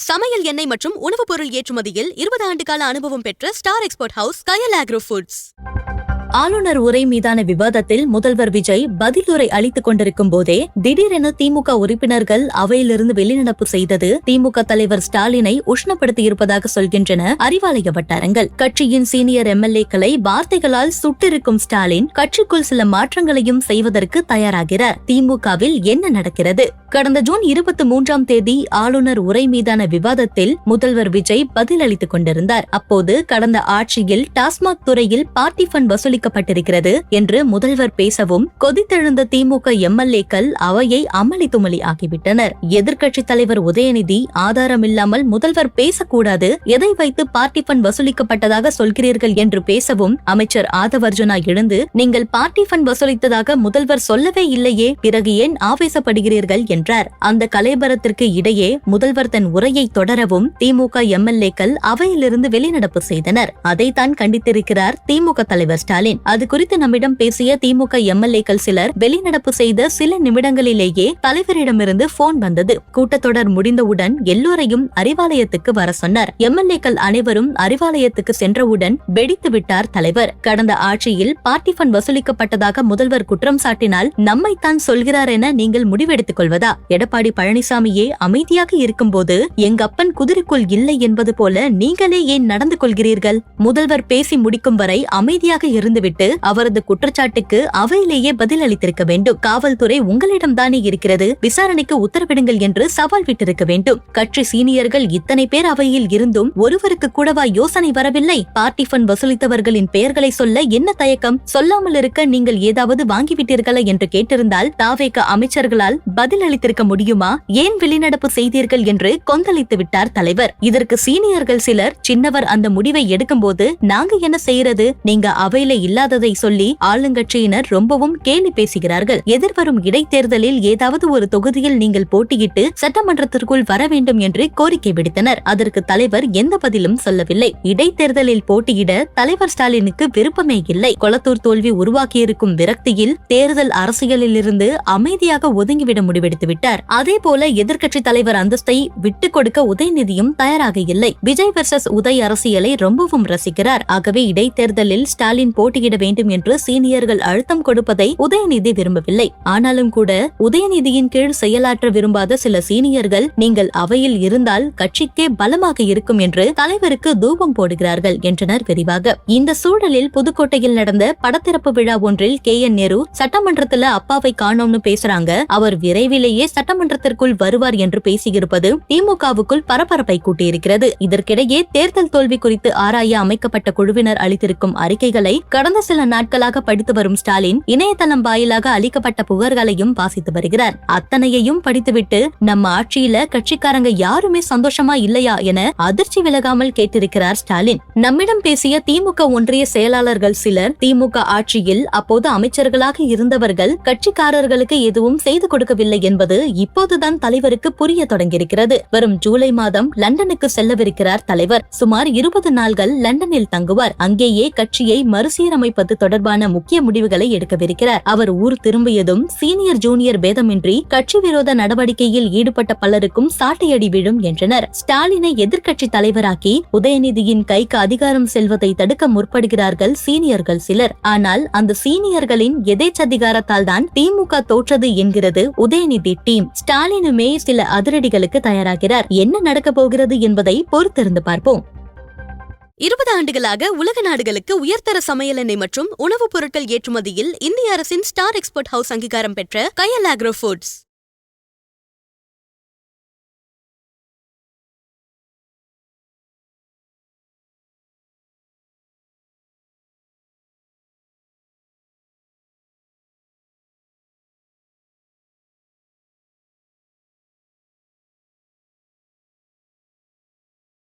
சமையல் எண்ணெய் மற்றும் உணவுப் பொருள் ஏற்றுமதியில் 20 ஆண்டு கால அனுபவம் பெற்ற ஸ்டார் எக்ஸ்போர்ட் ஹவுஸ் கயல் ஆக்ரோ ஃபுட்ஸ். ஆளுநர் உரை மீதான விவாதத்தில் முதல்வர் விஜய் பதிலுரை அளித்துக் கொண்டிருக்கும் போதே திடீரென திமுக உறுப்பினர்கள் அவையிலிருந்து வெளிநடப்பு செய்தது திமுக தலைவர் ஸ்டாலினை உஷ்ணப்படுத்தியிருப்பதாக சொல்கின்றன அறிவாலய வட்டாரங்கள். கட்சியின் சீனியர் எம்எல்ஏக்களை வார்த்தைகளால் சுட்டிருக்கும் ஸ்டாலின் கட்சிக்குள் சில மாற்றங்களையும் செய்வதற்கு தயாராகிறார். திமுகவில் என்ன நடக்கிறது? கடந்த ஜூன் 23ஆம் தேதி ஆளுநர் உரை மீதான விவாதத்தில் முதல்வர் விஜய் பதிலளித்துக் கொண்டிருந்தார். அப்போது கடந்த ஆட்சியில் டாஸ்மாக் துறையில் பார்ட்டி ஃபண்ட் வசூலிக்கப்பட்டிருக்கிறது என்று முதல்வர் பேசவும் கொதித்தெழுந்த திமுக எம்எல்ஏக்கள் அவையை அமளி துமளி ஆகிவிட்டனர். எதிர்க்கட்சித் தலைவர் உதயநிதி ஆதாரமில்லாமல் முதல்வர் பேசக்கூடாது, எதை வைத்து பார்ட்டி ஃபண்ட் வசூலிக்கப்பட்டதாக சொல்கிறீர்கள் என்று பேசவும் அமைச்சர் ஆதவர்ஜுனா எழுந்து, நீங்கள் பார்ட்டி ஃபண்ட் வசூலித்ததாக முதல்வர் சொல்லவே இல்லையே, பிறகு ஏன் ஆவேசப்படுகிறீர்கள் என்றார். அந்த கலைபரத்திற்கு இடையே முதல்வர் தன் உரையை தொடரவும் திமுக எம்எல்ஏக்கள் அவையிலிருந்து வெளிநடப்பு செய்தனர். அதைத்தான் கண்டித்திருக்கிறார் திமுக தலைவர் ஸ்டாலின். அது குறித்து நம்மிடம் பேசிய திமுக எம்எல்ஏக்கள் சிலர் வெளிநடப்பு செய்த சில நிமிடங்களிலேயே தலைவரிடமிருந்து போன் வந்தது. கூட்டத்தொடர் முடிந்தவுடன் எல்லோரையும் அறிவாலயத்துக்கு வர சொன்னார். எம்எல்ஏக்கள் அனைவரும் அறிவாலயத்துக்கு சென்றவுடன் வெடித்து விட்டார் தலைவர். கடந்த ஆட்சியில் பார்ட்டி ஃபண்ட் வசூலிக்கப்பட்டதாக முதல்வர் குற்றம் சாட்டினால் நம்மைத்தான் சொல்கிறார் என நீங்கள் முடிவெடுத்துக் கொள்வதா? எடப்பாடி பழனிசாமியே அமைதியாக இருக்கும்போது எங்க அப்பன் குதிரைக்குள் இல்லை என்பது போல நீங்களே ஏன் நடந்து கொள்கிறீர்கள்? முதல்வர் பேசி முடிக்கும் வரை அமைதியாக இருந்துவிட்டு அவரது குற்றச்சாட்டுக்கு அவையிலேயே பதில் அளித்திருக்க வேண்டும். காவல்துறை உங்களிடம்தானே இருக்கிறது, விசாரணைக்கு உத்தரவிடுங்கள் என்று சவால் விட்டிருக்க வேண்டும். கட்சி சீனியர்கள் இத்தனை பேர் அவையில் இருந்தும் ஒருவருக்கு கூடவா யோசனை வரவில்லை? பார்ட்டி ஃபண்ட் வசூலித்தவர்களின் பெயர்களை சொல்ல என்ன தயக்கம்? சொல்லாமல் இருக்க நீங்கள் ஏதாவது வாங்கிவிட்டீர்களா என்று கேட்டிருந்தால் தாவேக அமைச்சர்களால் பதில் அளித்திருக்க முடியுமா? ஏன் வெளிநடப்பு செய்தீர்கள் என்று கொந்தளித்து விட்டார் தலைவர். இதற்கு சீனியர்கள் சிலர், சின்னவர் அந்த முடிவை எடுக்கும்போது நாங்க என்ன செய்யறது? நீங்க அவையில இல்லாததை சொல்லி ஆளுங்கட்சியினர் ரொம்பவும் கேலி பேசுகிறார்கள். எதிர்வரும் இடைத்தேர்தலில் ஏதாவது ஒரு தொகுதியில் நீங்கள் போட்டியிட்டு சட்டமன்றத்திற்குள் வர வேண்டும் என்று கோரிக்கை விடுத்தனர். அதற்கு தலைவர் எந்த பதிலும் சொல்லவில்லை. இடைத்தேர்தலில் போட்டியிட தலைவர் ஸ்டாலினுக்கு விருப்பமே இல்லை. கொளத்தூர் தோல்வி உருவாக்கியிருக்கும் விரக்தியில் தேர்தல் அரசியலில் இருந்து அமைதியாக ஒதுங்கிவிட முடிவெடுத்து விட்டார். அதே போல எதிர்க்கட்சி தலைவர் அந்தஸ்தை விட்டுக் கொடுக்க உதயநிதியும் தயாராக இல்லை. விஜய் வெர்சஸ் உதய் அரசியலை ரொம்பவும் ரசிக்கிறார். ஆகவே இடைத்தேர்தலில் ஸ்டாலின் போட்டியிட வேண்டும் என்று சீனியர்கள் அழுத்தம் கொடுப்பதை உதயநிதி விரும்பவில்லை. ஆனாலும் கூட உதயநிதியின் கீழ் செயலாற்ற விரும்பாத சில சீனியர்கள் நீங்கள் அவையில் இருந்தால் கட்சிக்கே பலமாக இருக்கும் என்று தலைவருக்கு தூபம் போடுகிறார்கள் என்றனர் விரிவாக. இந்த சூழலில் புதுக்கோட்டையில் நடந்த படத்திறப்பு விழா ஒன்றில் KN நேரு சட்டமன்றத்துல அப்பாவை காணோம்னு பேசுறாங்க, அவர் விரைவிலேயே சட்டமன்றத்திற்குள் வருவார் என்று பேசியிருப்பது திமுகவுக்குள் பரபரப்பை கூட்டியிருக்கிறது. இதற்கிடையே தேர்தல் தோல்வி குறித்து ஆராய அமைக்கப்பட்ட குழுவினர் அளித்திருக்கும் அறிக்கைகளை கடந்த சில நாட்களாக படித்து வரும் ஸ்டாலின் இணையதளம் வாயிலாக அளிக்கப்பட்ட புகார்களையும் வாசித்து வருகிறார். அத்தனையையும் படித்துவிட்டு நம்ம ஆட்சியில கட்சிக்காரங்க யாருமே சந்தோஷமா இல்லையா என அதிர்ச்சி விலகாமல் கேட்டிருக்கிறார் ஸ்டாலின். நம்மிடம் பேசிய திமுக ஒன்றிய செயலாளர்கள் சிலர், திமுக ஆட்சியில் அப்போது அமைச்சர்களாக இருந்தவர்கள் கட்சிக்காரர்களுக்கு எதுவும் செய்து கொடுக்கவில்லை என்பது இப்போதுதான் தலைவருக்கு புரிய தொடங்கியிருக்கிறது. வரும் ஜூலை மாதம் லண்டனுக்கு செல்லவிருக்கிறார் தலைவர். சுமார் 20 நாள்கள் லண்டனில் தங்குவார். அங்கேயே கட்சியை மறுசீரமைப்பது தொடர்பான முக்கிய முடிவுகளை எடுக்கவிருக்கிறார். அவர் ஊர் திரும்பியதும் சீனியர் ஜூனியர் பேதமின்றி கட்சி விரோத நடவடிக்கையில் ஈடுபட்ட பலருக்கும் சாட்டையடி விழும் என்றனர். ஸ்டாலினை எதிர்க்கட்சி தலைவராக்கி உதயநிதியின் கைக்கு அதிகாரம் செல்வதை தடுக்க முற்படுகிறார்கள் சீனியர்கள் சிலர். ஆனால் அந்த சீனியர்களின் எதேச்சதிகாரத்தால் தான் திமுக தோற்றது என்கிறது உதயநிதி டீம். ஸ்டாலினுமே சில அதிரடிகளுக்கு தயாராகிறார். என்ன நடக்க போகிறது என்பதை பொறுத்திருந்து பார்ப்போம். 20 ஆண்டுகளாக உலக நாடுகளுக்கு உயர்தர சமையல் எண்ணெய் மற்றும் உணவுப் பொருட்கள் ஏற்றுமதியில் இந்திய அரசின் ஸ்டார் எக்ஸ்போர்ட் ஹவுஸ் அங்கீகாரம் பெற்ற கயல் ஆக்ரோ ஃபுட்ஸ்.